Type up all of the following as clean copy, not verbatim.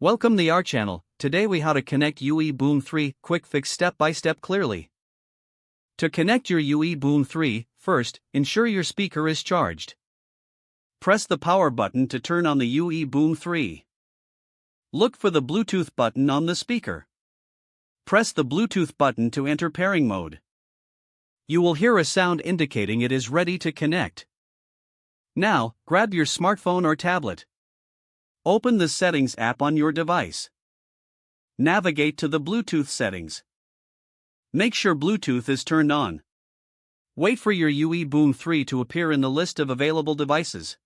Welcome to our channel. Today we how to connect UE Boom 3 quick fix step by step clearly. To connect your UE Boom 3, first, ensure your speaker is charged. Press the power button to turn on the UE Boom 3. Look for the Bluetooth button on the speaker. Press the Bluetooth button to enter pairing mode. You will hear a sound indicating it is ready to connect. Now, grab your smartphone or tablet. Open the Settings app on your device. Navigate to the Bluetooth settings. Make sure Bluetooth is turned on. Wait for your UE Boom 3 to appear in the list of available devices.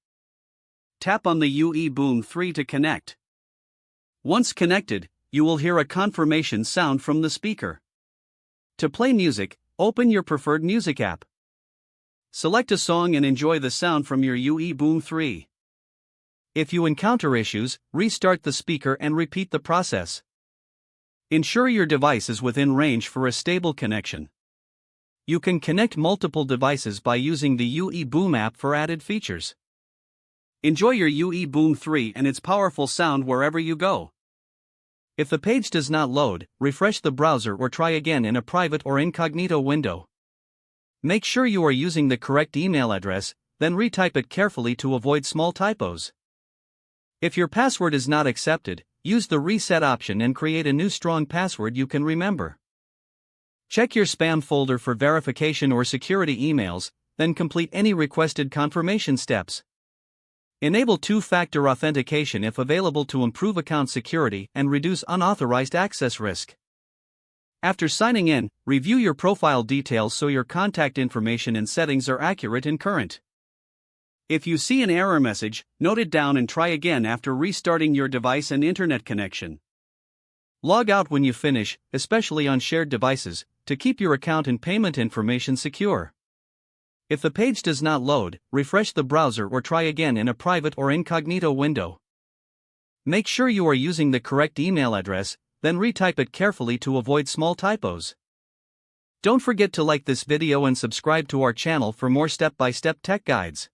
Tap on the UE Boom 3 to connect. Once connected, you will hear a confirmation sound from the speaker. To play music, open your preferred music app. Select a song and enjoy the sound from your UE Boom 3. If you encounter issues, restart the speaker and repeat the process. Ensure your device is within range for a stable connection. You can connect multiple devices by using the UE Boom app for added features. Enjoy your UE Boom 3 and its powerful sound wherever you go. If the page does not load, refresh the browser or try again in a private or incognito window. Make sure you are using the correct email address, then retype it carefully to avoid small typos. If your password is not accepted, use the reset option and create a new strong password you can remember. Check your spam folder for verification or security emails, then complete any requested confirmation steps. Enable two-factor authentication if available to improve account security and reduce unauthorized access risk. After signing in, review your profile details so your contact information and settings are accurate and current. If you see an error message, note it down and try again after restarting your device and internet connection. Log out when you finish, especially on shared devices, to keep your account and payment information secure. If the page does not load, refresh the browser or try again in a private or incognito window. Make sure you are using the correct email address, then retype it carefully to avoid small typos. Don't forget to like this video and subscribe to our channel for more step-by-step tech guides.